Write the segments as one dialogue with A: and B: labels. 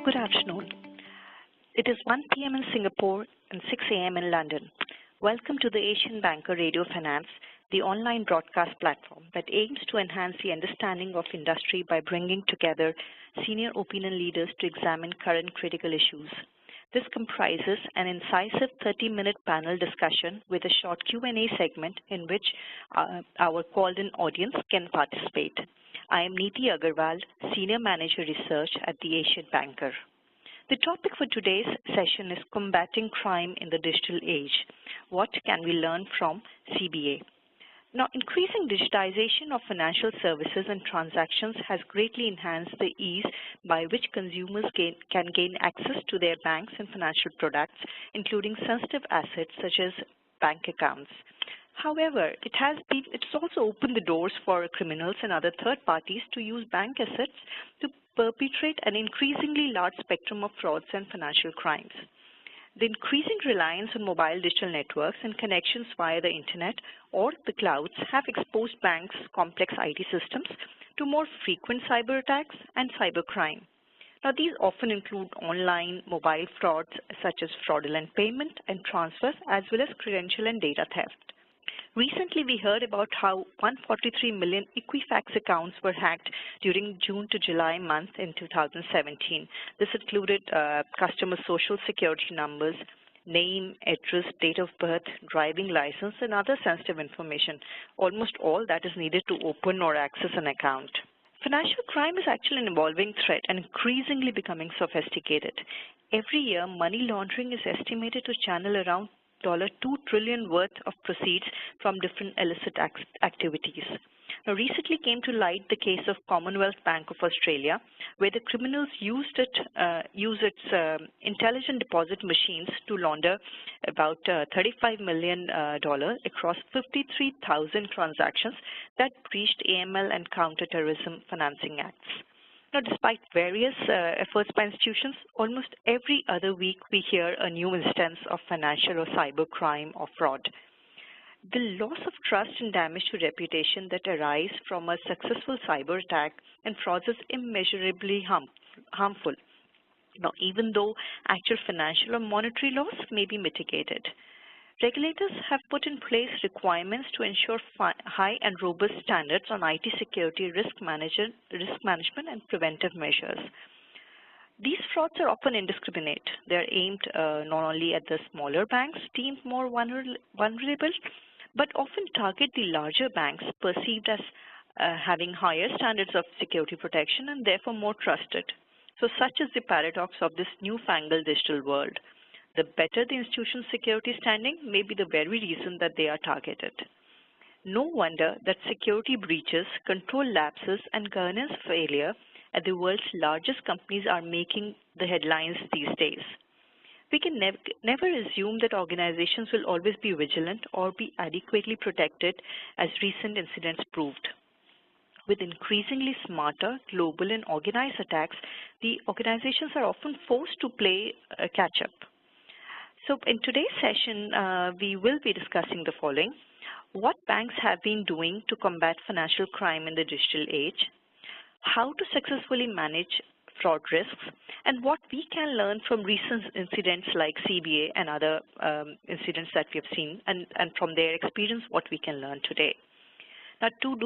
A: Good afternoon. It is 1 p.m. in Singapore and 6 a.m. in London. Welcome to the Asian Banker Radio Finance, the online broadcast platform that aims to enhance the understanding of industry by bringing together senior opinion leaders to examine current critical issues. This comprises an incisive 30-minute panel discussion with a short Q&A segment in which our called-in audience can participate. I am Neeti Aggarwal, Senior Manager Research at the Asian Banker. The topic for today's session is combating crime in the digital age. What can we learn from CBA? Now, increasing digitization of financial services and transactions has greatly enhanced the ease by which consumers can gain access to their banks and financial products, including sensitive assets such as bank accounts. However, it's also opened the doors for criminals and other third parties to use bank assets to perpetrate an increasingly large spectrum of frauds and financial crimes. The increasing reliance on mobile digital networks and connections via the internet or the clouds have exposed banks' complex IT systems to more frequent cyber attacks and cybercrime. Now, these often include online mobile frauds such as fraudulent payment and transfers, as well as credential and data theft. Recently, we heard about how 143 million Equifax accounts were hacked during June to July month in 2017. This included customer social security numbers, name, address, date of birth, driving license, and other sensitive information, almost all that is needed to open or access an account. Financial crime is actually an evolving threat and increasingly becoming sophisticated. Every year, money laundering is estimated to channel around $2 trillion worth of proceeds from different illicit activities. Now, recently came to light the case of Commonwealth Bank of Australia, where the criminals used its intelligent deposit machines to launder about $35 million across 53,000 transactions that breached AML and counterterrorism financing acts. Now, despite various efforts by institutions, almost every other week we hear a new instance of financial or cyber crime or fraud. The loss of trust and damage to reputation that arise from a successful cyber attack and frauds is immeasurably harmful. Now, even though actual financial or monetary loss may be mitigated, regulators have put in place requirements to ensure high and robust standards on IT security, risk management, and preventive measures. These frauds are often indiscriminate. They are aimed not only at the smaller banks deemed more vulnerable, but often target the larger banks perceived as having higher standards of security protection and therefore more trusted. So such is the paradox of this newfangled digital world. The better the institution's security standing may be the very reason that they are targeted. No wonder that security breaches, control lapses, and governance failure at the world's largest companies are making the headlines these days. We can never assume that organizations will always be vigilant or be adequately protected, as recent incidents proved. With increasingly smarter, global, and organized attacks, the organizations are often forced to play catch-up. So in today's session, we will be discussing the following: what banks have been doing to combat financial crime in the digital age, how to successfully manage fraud risks, and what we can learn from recent incidents like CBA and other incidents that we have seen, and from their experience, what we can learn today. Now, to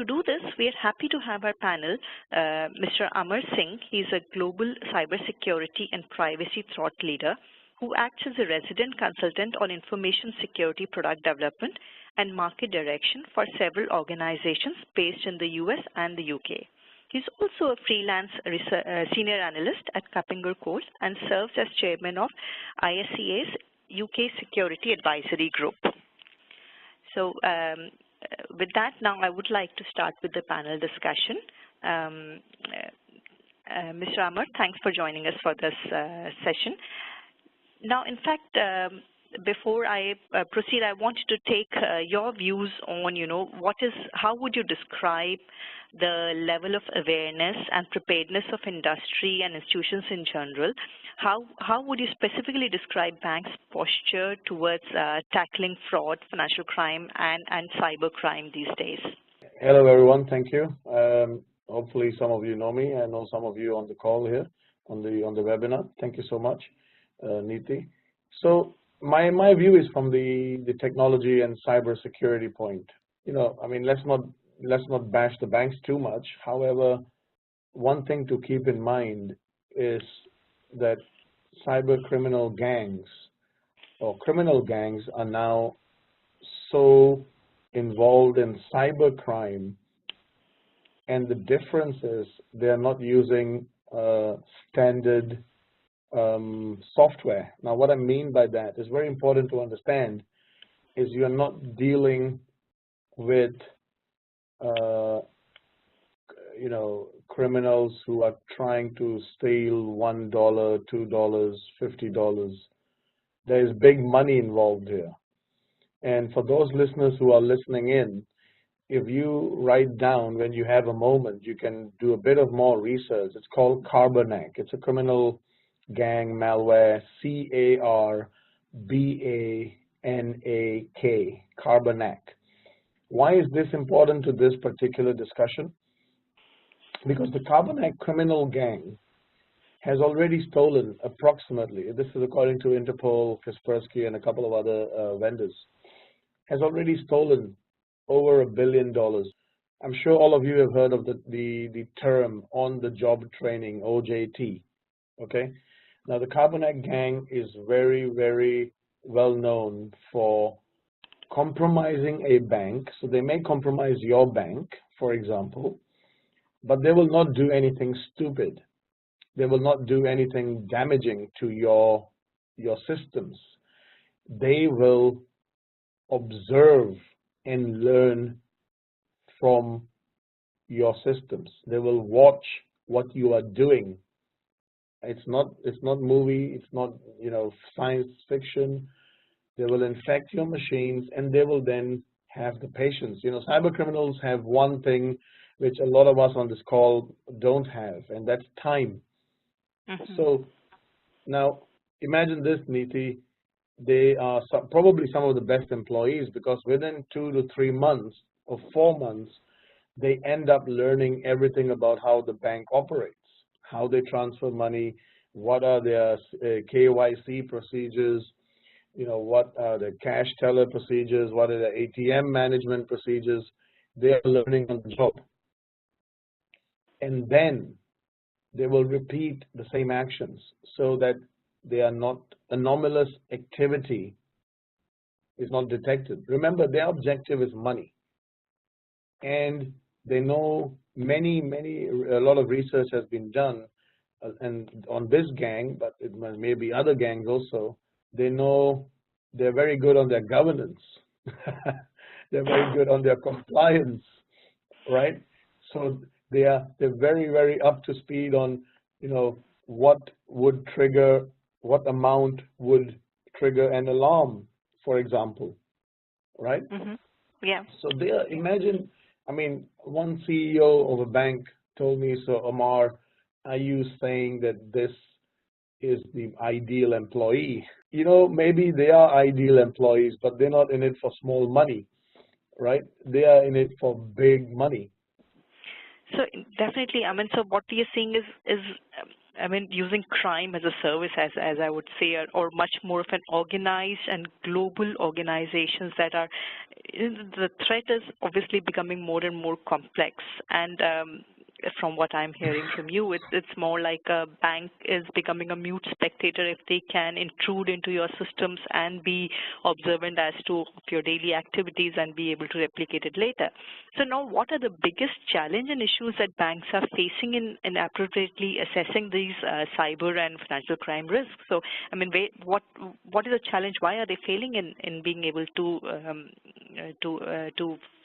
A: do this, we are happy to have our panel, Mr. Amar Singh. He's a global cybersecurity and privacy thought leader who acts as a resident consultant on information security product development and market direction for several organizations based in the US and the UK. He's also a freelance senior analyst at Kappinger Cole and serves as chairman of ISCA's UK Security Advisory Group. So with that, now I would like to start with the panel discussion. Mr. Amar, thanks for joining us for this session. Now, in fact, before I proceed, I wanted to take your views on, how would you describe the level of awareness and preparedness of industry and institutions in general? How would you specifically describe banks' posture towards tackling fraud, financial crime, and cyber crime these days?
B: Hello, everyone. Thank you. Hopefully, some of you know me. I know some of you on the call here. on the webinar. Thank you so much, Neeti. So my view is from the technology and cybersecurity point. I mean, let's not bash the banks too much. However, one thing to keep in mind is that cyber criminal gangs or criminal gangs are now so involved in cybercrime, and the difference is they are not using standard software. Now, what I mean by that is very important to understand is you are not dealing with criminals who are trying to steal $1, $2, $50. There is big money involved here. And for those listeners who are listening in, if you write down when you have a moment, you can do a bit of more research. It's called Carbanak. It's a criminal gang malware, C-A-R-B-A-N-A-K, Carbanak. Why is this important to this particular discussion? Because the Carbanak criminal gang has already stolen approximately, this is according to Interpol, Kaspersky, and a couple of other vendors, has already stolen over $1 billion. I'm sure all of you have heard of the term on-the-job training, OJT. Okay. Now the Carbanak gang is very, very well known for compromising a bank. So they may compromise your bank, for example, but they will not do anything stupid. They will not do anything damaging to your systems. They will observe and learn from your systems. They will watch what you are doing. It's not movie, it's not science fiction. They will infect your machines, and they will then have the patience. Cyber criminals have one thing which a lot of us on this call don't have, and that's time. Mm-hmm. So now imagine this, Neeti. They are probably some of the best employees, because within 2 to 3 months or 4 months, they end up learning everything about how the bank operates, how they transfer money, what are their KYC procedures, what are the cash teller procedures, what are the ATM management procedures. They are learning on the job. And then they will repeat the same actions so that they are not anomalous activity is not detected. Remember, their objective is money. And they know a lot of research has been done and on this gang, but it may be other gangs also. They know they're very good on their governance. They're very good on their compliance, right? So they're very, very up to speed on, what amount would trigger an alarm, for example, right?
A: Mm-hmm. Yeah.
B: So imagine, I mean, one CEO of a bank told me, so Amar, are you saying that this is the ideal employee? Maybe they are ideal employees, but they're not in it for small money, right? They are in it for big money.
A: So definitely, I mean, so what we are seeing is I mean, using crime as a service, as I would say, or much more of an organized and global organizations that are, the threat is obviously becoming more and more complex. And from what I'm hearing from you, it's more like a bank is becoming a mute spectator if they can intrude into your systems and be observant as to your daily activities and be able to replicate it later. So now, what are the biggest challenge and issues that banks are facing in appropriately assessing these cyber and financial crime risks? So, I mean, what is the challenge? Why are they failing in being able to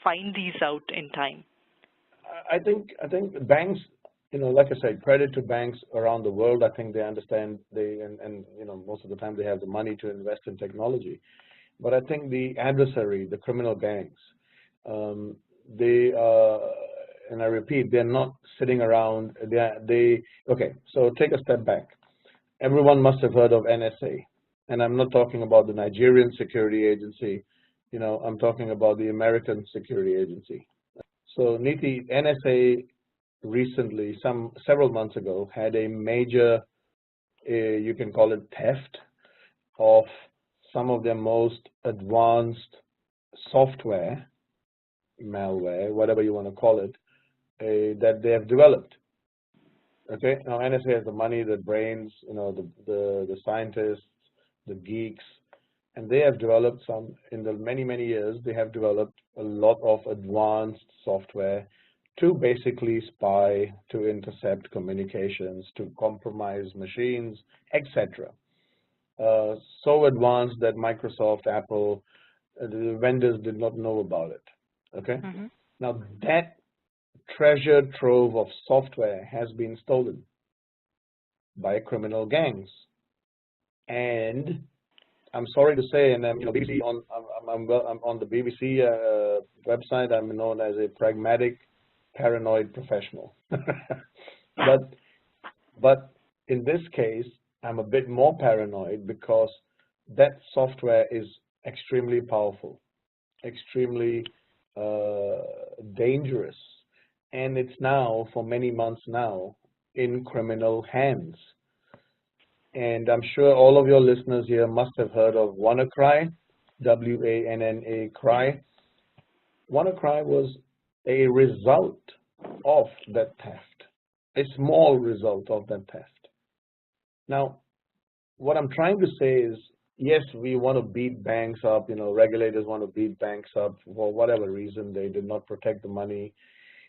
A: find these out in time?
B: I think banks, like I said, credit to banks around the world. I think they understand and most of the time they have the money to invest in technology. But I think the adversary, the criminal gangs, and I repeat, they're not sitting around. Okay, so take a step back. Everyone must have heard of NSA, and I'm not talking about the Nigerian security agency. I'm talking about the American security agency. So Neeti, NSA recently, several months ago, had a major you can call it theft of some of their most advanced software, malware, whatever you want to call it, that they have developed. Okay, now NSA has the money, the brains, the scientists, the geeks, and they have developed some, in the many years, they have developed a lot of advanced software to basically spy, to intercept communications, to compromise machines, etc. So advanced that Microsoft, Apple, the vendors did not know about it. Okay, now that treasure trove of software has been stolen by criminal gangs, and I'm sorry to say, and BBC I'm on the BBC website. I'm known as a pragmatic, paranoid professional. but in this case, I'm a bit more paranoid because that software is extremely powerful, extremely dangerous, and it's now, for many months now, in criminal hands. And I'm sure all of your listeners here must have heard of WannaCry, W-A-N-N-A cry. WannaCry was a result of that theft, a small result of that theft. Now, what I'm trying to say is, yes, we want to beat banks up, regulators want to beat banks up for whatever reason. They did not protect the money.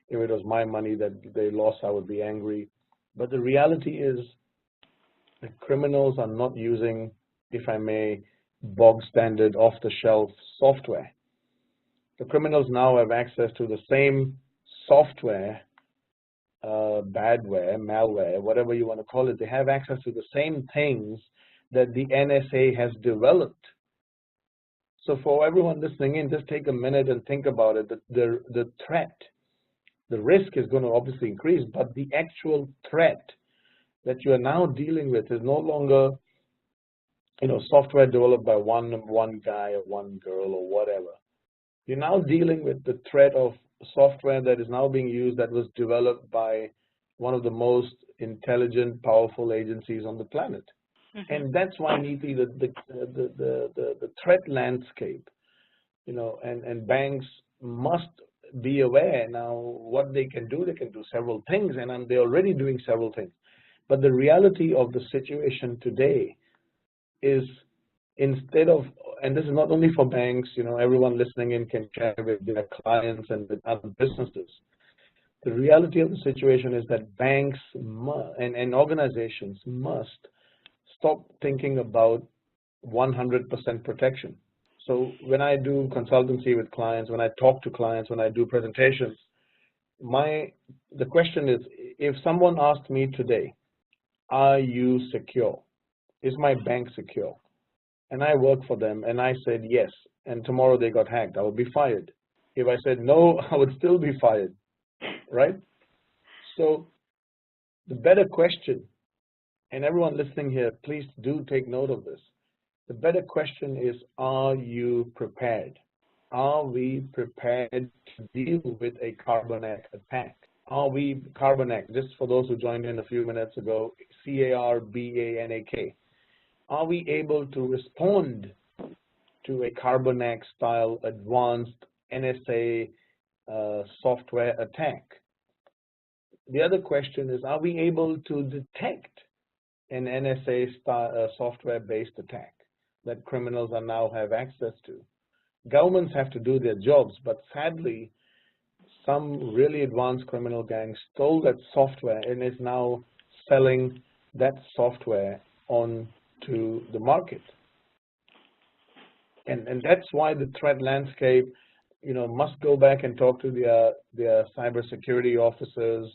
B: If it was my money that they lost, I would be angry. But the reality is, the criminals are not using, if I may, bog standard off-the-shelf software. The criminals now have access to the same software, badware, malware, whatever you want to call it. They have access to the same things that the NSA has developed. So for everyone listening in, just take a minute and think about it. The threat, the risk is going to obviously increase, but the actual threat that you are now dealing with is no longer, software developed by one guy or one girl or whatever. You're now dealing with the threat of software that is now being used, that was developed by one of the most intelligent, powerful agencies on the planet. And that's why, Neeti, the threat landscape, and banks must be aware now what they can do. They can do several things, and they're already doing several things. But the reality of the situation today is, instead of, and this is not only for banks, everyone listening in can share with their clients and with other businesses. The reality of the situation is that banks and organizations must stop thinking about 100% protection. So when I do consultancy with clients, when I talk to clients, when I do presentations, the question is, if someone asked me today, are you secure? Is my bank secure? And I work for them, and I said yes, and tomorrow they got hacked, I would be fired. If I said no, I would still be fired, right? So the better question, and everyone listening here, please do take note of this. The better question is, are you prepared? Are we prepared to deal with a Carbanak attack? Are we, Carbanak, just for those who joined in a few minutes ago, C-A-R-B-A-N-A-K. Are we able to respond to a Carbanak-style advanced NSA software attack? The other question is, are we able to detect an NSA software-based attack that criminals are now have access to? Governments have to do their jobs, but sadly, some really advanced criminal gangs stole that software and is now selling that software on to the market. And that's why the threat landscape, must go back and talk to their cybersecurity officers.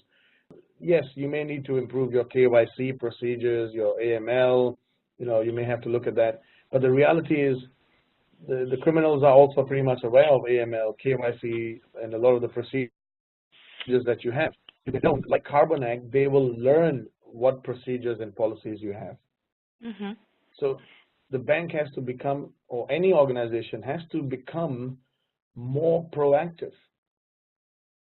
B: Yes, you may need to improve your KYC procedures, your AML, you may have to look at that. But the reality is, the criminals are also pretty much aware of AML, KYC, and a lot of the procedures that you have. If they don't, like Carbanak, they will learn what procedures and policies you have. So the bank has to become, or any organization has to become, more proactive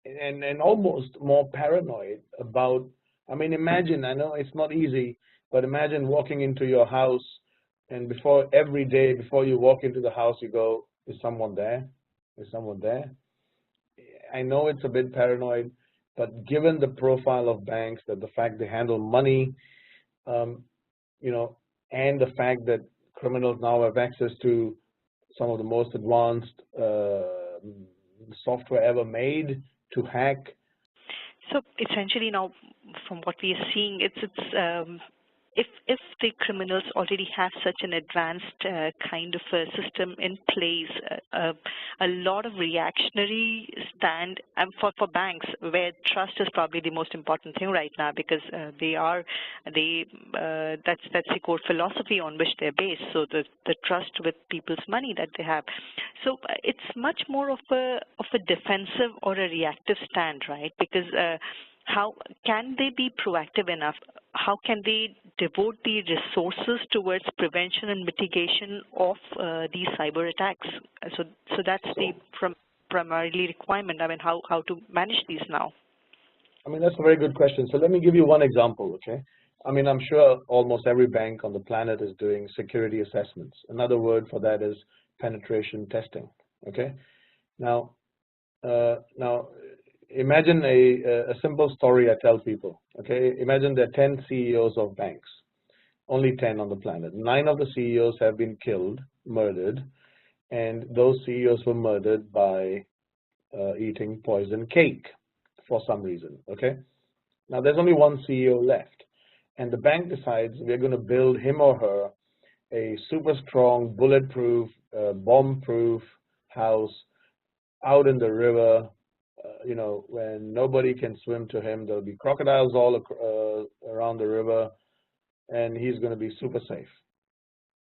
B: and almost more paranoid about, imagine, I know it's not easy, But imagine walking into your house, and every day before you walk into the house, you go, is someone there? Is someone there? I know it's a bit paranoid, but given the profile of banks, that the fact they handle money, you know, and the fact that criminals now have access to some of the most advanced software ever made to hack.
A: So essentially now, from what we are seeing, if the criminals already have such an advanced kind of a system in place, a lot of reactionary stand for banks, where trust is probably the most important thing right now, because that's the core philosophy on which they're based. So the trust with people's money that they have. So it's much more of a defensive or a reactive stand, right? Because how can they be proactive enough? How can they devote the resources towards prevention and mitigation of these cyber attacks? So that's the primarily requirement. I mean, how to manage these now?
B: I mean, that's a very good question. So let me give you one example, okay? I mean, I'm sure almost every bank on the planet is doing security assessments. Another word for that is penetration testing, okay? Now imagine a simple story I tell people, okay? Imagine there are 10 CEOs of banks, only 10 on the planet. 9 of the CEOs have been killed, murdered, and those CEOs were murdered by eating poison cake for some reason, okay? Now there's only one CEO left, and the bank decides we're going to build him or her a super strong, bulletproof, bomb-proof house out in the river. You know, when nobody can swim to him, there'll be crocodiles all around the river, and he's going to be super safe.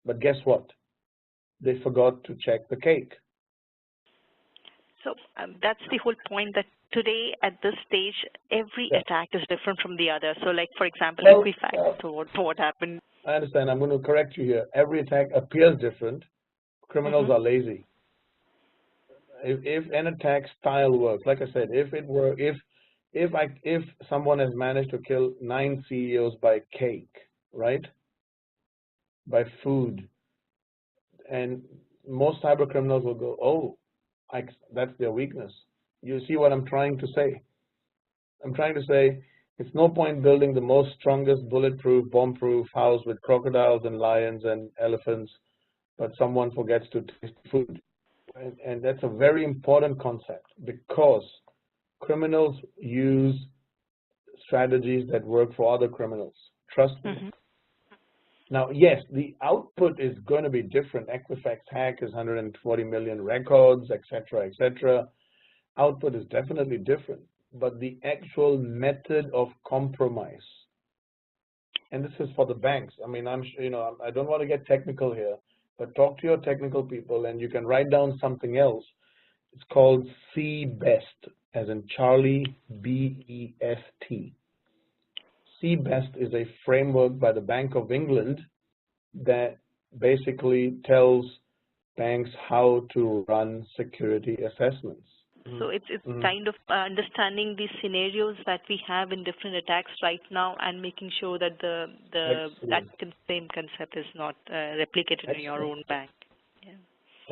B: But guess what? They forgot to check the cake.
A: So that's the whole point, that today at this stage, every attack is different from the other. So like, for example, Equifax, so what happened?
B: I understand. I'm going to correct you here. Every attack appears different. Criminals are lazy. If an attack style works, like I said, if someone has managed to kill 9 CEOs by cake, right, by food, and most cyber criminals will go, oh, that's their weakness. You see what I'm trying to say? I'm trying to say it's no point building the most strongest bulletproof, bomb-proof house with crocodiles and lions and elephants, but someone forgets to taste food. And that's a very important concept, because criminals use strategies that work for other criminals. Trust me. Now, yes, the output is going to be different. Equifax hack is 140 million records, etc., etc. Output is definitely different, but the actual method of compromise, and this is for the banks. I mean, I don't want to get technical here, but talk to your technical people, and you can write down something else. It's called CBEST, as in Charlie, B-E-S-T. CBEST is a framework by the Bank of England that basically tells banks how to run security assessments.
A: So it's kind of understanding the scenarios that we have in different attacks right now, and making sure that that same concept is not replicated in your own bank. Yeah.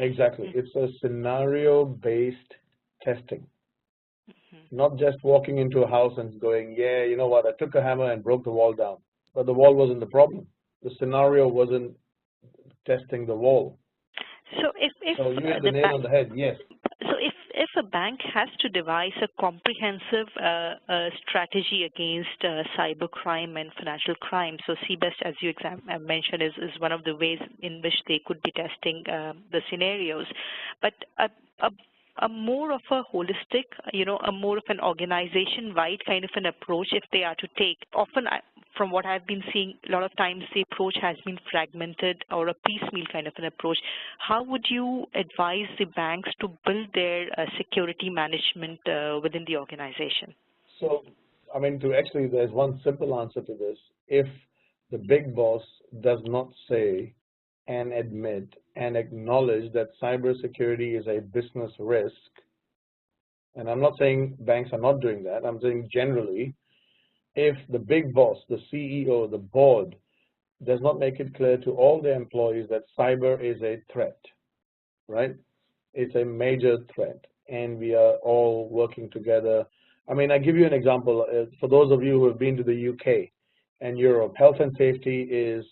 B: Exactly. It's a scenario-based testing. Not just walking into a house and going, yeah, you know what, I took a hammer and broke the wall down. But the wall wasn't the problem. The scenario wasn't testing the wall.
A: So
B: so you hit the nail on the head, yes.
A: So if a bank has to devise a comprehensive strategy against cybercrime and financial crime, so CBEST, as you mentioned, is one of the ways in which they could be testing the scenarios. But a more of a holistic, a more of an organization-wide kind of an approach, if they are to take. Often, from what I've been seeing, a lot of times the approach has been fragmented or a piecemeal kind of an approach. How would you advise the banks to build their security management within the organization?
B: So, I mean, there's one simple answer to this. If the big boss does not say and admit and acknowledge that cybersecurity is a business risk, and I'm not saying banks are not doing that, I'm saying generally, if the big boss, the CEO, the board, does not make it clear to all their employees that cyber is a threat, right? It's a major threat, and we are all working together. I mean, I give you an example. For those of you who have been to the UK and Europe, health and safety is,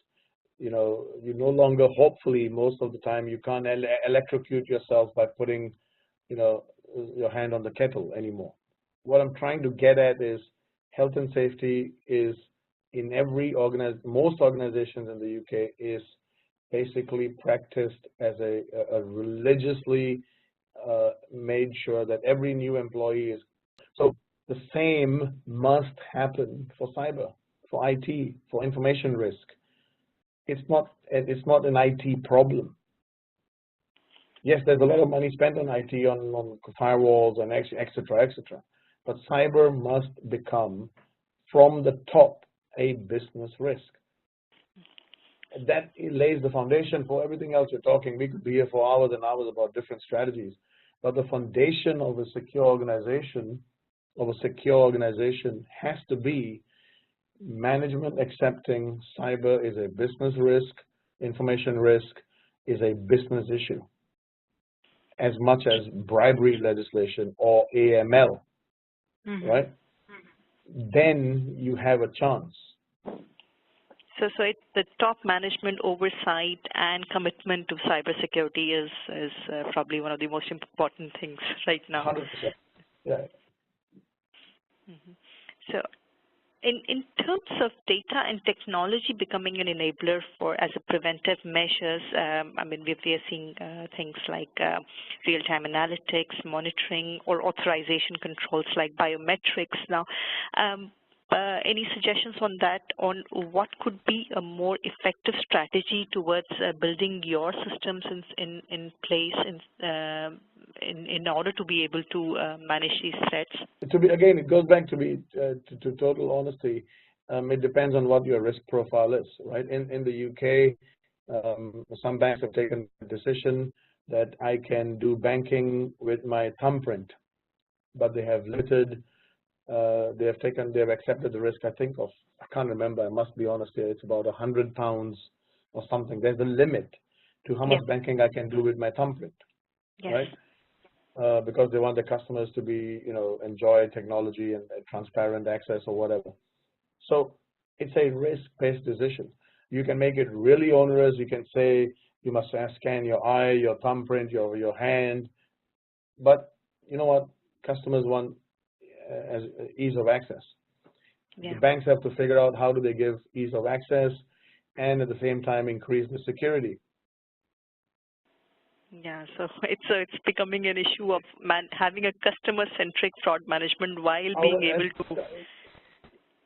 B: you no longer, hopefully, most of the time, you can't electrocute yourself by putting, your hand on the kettle anymore. What I'm trying to get at is health and safety is in most organizations in the UK is basically practiced as a religiously made sure that every new employee is. So the same must happen for cyber, for IT, for information risk. It's not an IT problem. Yes, there's a lot of money spent on IT, on firewalls and et cetera, but cyber must become, from the top, a business risk. That lays the foundation for everything else you're talking. We could be here for hours and hours about different strategies, but the foundation of a secure organization, has to be management accepting cyber is a business risk, information risk is a business issue, as much as bribery legislation or AML, right? Then you have a chance.
A: So it's the top management oversight and commitment to cybersecurity is probably one of the most important things right now.
B: 100%. Yeah.
A: So in terms of data and technology becoming an enabler as a preventive measures, I mean, we are seeing things like real-time analytics, monitoring, or authorization controls like biometrics now. Any suggestions on that, on what could be a more effective strategy towards building your systems in place in order to be able to manage these threats?
B: Again, it goes back to total honesty. It depends on what your risk profile is, right? In the UK, some banks have taken the decision that I can do banking with my thumbprint, but they have limited. They have accepted the risk, I think, of, I can't remember, I must be honest here, it's about £100 or something. There's a limit to how much banking I can do with my thumbprint, right? Because they want their customers to be, enjoy technology and transparent access or whatever. So it's a risk-based decision. You can make it really onerous. You can say you must scan your eye, your thumbprint, your hand. But you know what? Customers want as ease of access. The banks have to figure out how do they give ease of access and at the same time increase the security.
A: Yeah, so it's becoming an issue of having a customer-centric fraud management while being able to.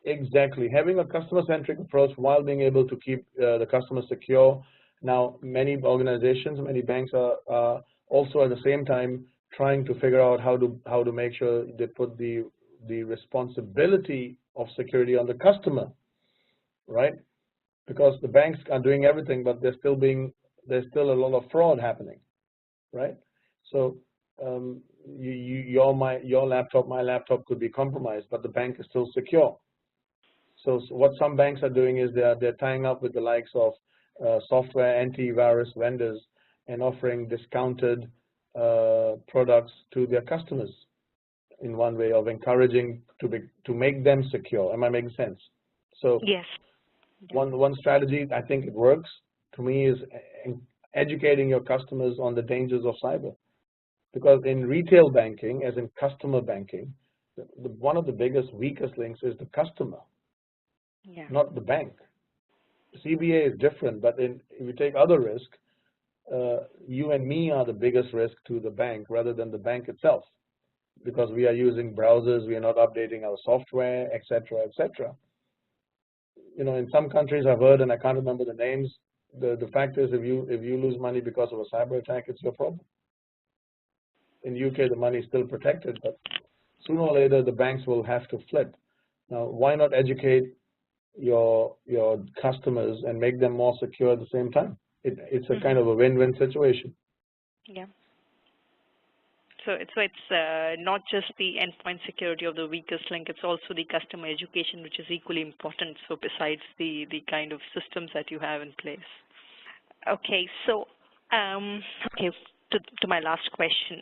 B: Exactly, having a customer-centric approach while being able to keep the customer secure. Now, many organizations, many banks are also at the same time trying to figure out how to make sure they put the responsibility of security on the customer, right? Because the banks are doing everything, but there's still a lot of fraud happening, right? So your laptop, my laptop could be compromised, but the bank is still secure. So what some banks are doing is they're tying up with the likes of software antivirus vendors and offering discounted products to their customers in one way of encouraging to make them secure. Am I making sense? So
A: yes,
B: one strategy, I think it works to me, is educating your customers on the dangers of cyber. Because in retail banking, as in customer banking, one of the biggest, weakest links is the customer, not the bank. CBA is different, but if you take other risk, you and me are the biggest risk to the bank rather than the bank itself, because we are using browsers, we are not updating our software, etc., etc. In some countries I've heard, and I can't remember the names, the fact is if you lose money because of a cyber attack, it's your problem. In UK, the money is still protected, but sooner or later the banks will have to flip. Now, why not educate your customers and make them more secure at the same time? It's a kind of a win-win situation.
A: Yeah. It's not just the endpoint security of the weakest link, it's also the customer education, which is equally important, so besides the kind of systems that you have in place. Okay, so okay, to my last question.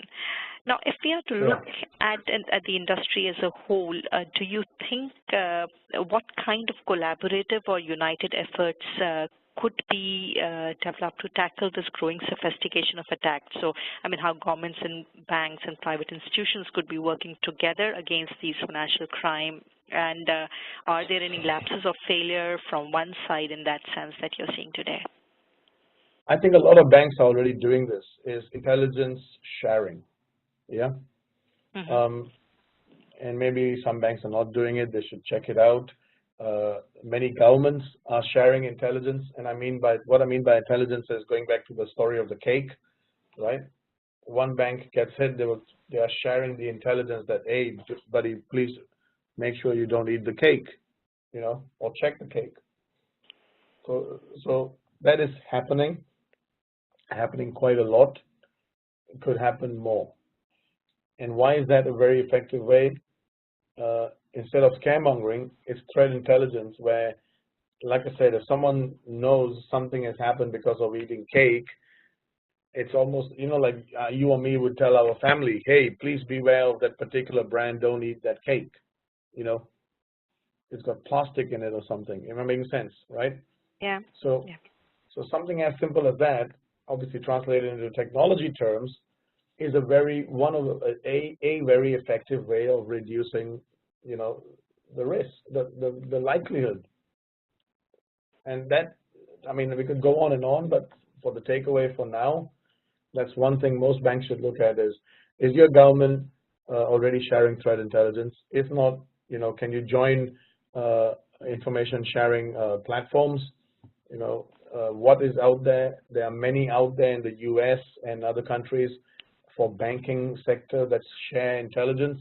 A: Now, if we are to look at the industry as a whole, do you think what kind of collaborative or united efforts could be developed to tackle this growing sophistication of attacks? So, I mean, how governments and banks and private institutions could be working together against these financial crime, and are there any lapses of failure from one side in that sense that you're seeing today?
B: I think a lot of banks are already doing this, is intelligence sharing. Yeah. And maybe some banks are not doing it. They should check it out. Many governments are sharing intelligence, and what I mean by intelligence is going back to the story of the cake, right? One bank gets hit, they are sharing the intelligence that, hey, buddy, please make sure you don't eat the cake, or check the cake. So that is happening quite a lot. It could happen more. And why is that a very effective way? Instead of scaremongering, it's threat intelligence where, like I said, if someone knows something has happened because of eating cake, it's almost, like you or me would tell our family, hey, please beware of that particular brand, don't eat that cake. It's got plastic in it or something. Am I making sense, right?
A: Yeah.
B: So something as simple as that, obviously translated into technology terms, is a very effective way of reducing, the risk, the likelihood. And that, we could go on and on, but for the takeaway for now, that's one thing most banks should look at is your government already sharing threat intelligence? If not, can you join information sharing platforms? What is out there? There are many out there in the US and other countries for banking sector that share intelligence.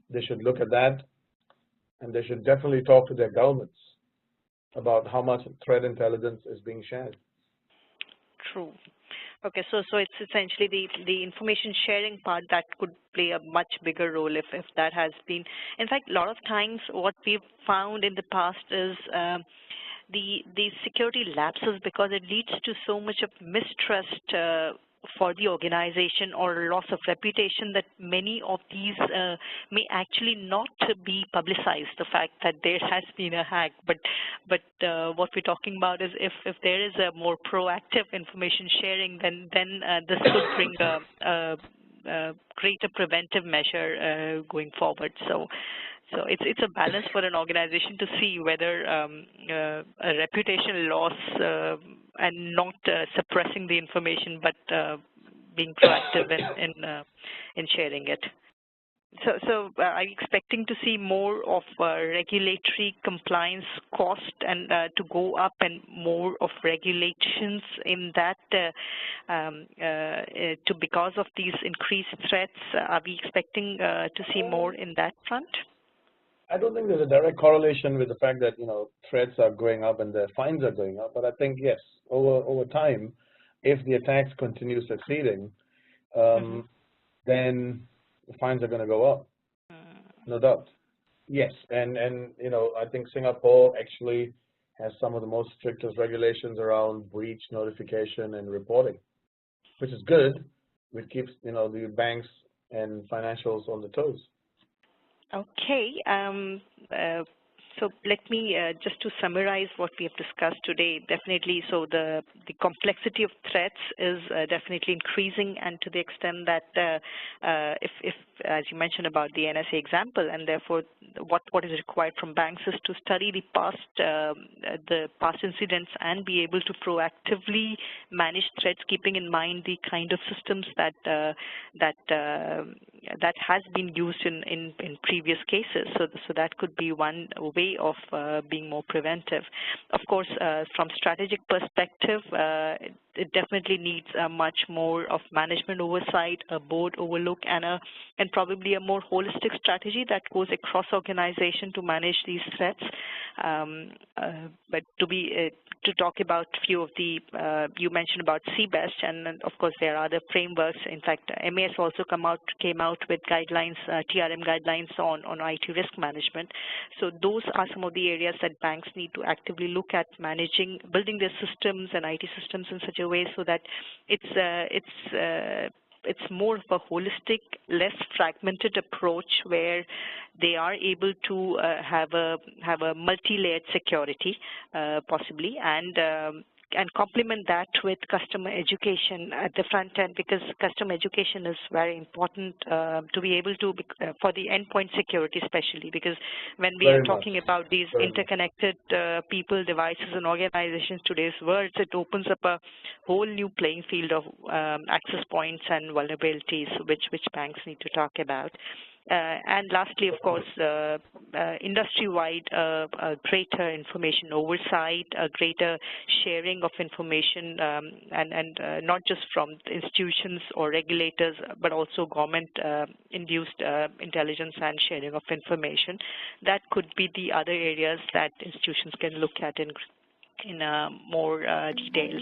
B: They should look at that, and they should definitely talk to their governments about how much threat intelligence is being shared.
A: True. Okay, so it's essentially the information sharing part that could play a much bigger role if that has been. In fact, a lot of times what we've found in the past is the security lapses because it leads to so much of mistrust for the organization or loss of reputation that many of these may actually not be publicized, the fact that there has been a hack. But what we're talking about is if there is a more proactive information sharing, then this could bring a greater preventive measure going forward. So it's a balance for an organization to see whether a reputation loss and not suppressing the information, but being proactive in sharing it. So are you expecting to see more of regulatory compliance cost and to go up, and more of regulations in that because of these increased threats? Are we expecting to see more in that front?
B: I don't think there's a direct correlation with the fact that threats are going up and the fines are going up, but I think yes, over time, if the attacks continue succeeding, then the fines are going to go up, no doubt. Yes, and I think Singapore actually has some of the most strictest regulations around breach notification and reporting, which is good, which keeps the banks and financials on the toes.
A: Okay, so let me just to summarize what we have discussed today. Definitely, so the complexity of threats is definitely increasing, and to the extent that if as you mentioned about the NSA example, and therefore what is required from banks is to study the past incidents and be able to proactively manage threats, keeping in mind the kind of systems that has been used in previous cases. So that could be one way of being more preventive. Of course, from strategic perspective, it definitely needs much more of management oversight, a board overlook, and probably a more holistic strategy that goes across organization to manage these threats. But to talk about a few of the, you mentioned about CBEST, and then of course there are other frameworks. In fact, MAS also came out with guidelines, TRM guidelines on IT risk management. So those are some of the areas that banks need to actively look at managing, building their systems and IT systems in such a way so that it's more of a holistic, less fragmented approach where they are able to have a multi-layered security, possibly, and complement that with customer education at the front end, because customer education is very important to be able to, for the endpoint security especially, because when we are talking about these interconnected people, devices, and organizations today's world, it opens up a whole new playing field of access points and vulnerabilities which banks need to talk about. And lastly, of course, industry-wide, greater information oversight, a greater sharing of information, and not just from institutions or regulators, but also government-induced intelligence and sharing of information. That could be the other areas that institutions can look at in more detail.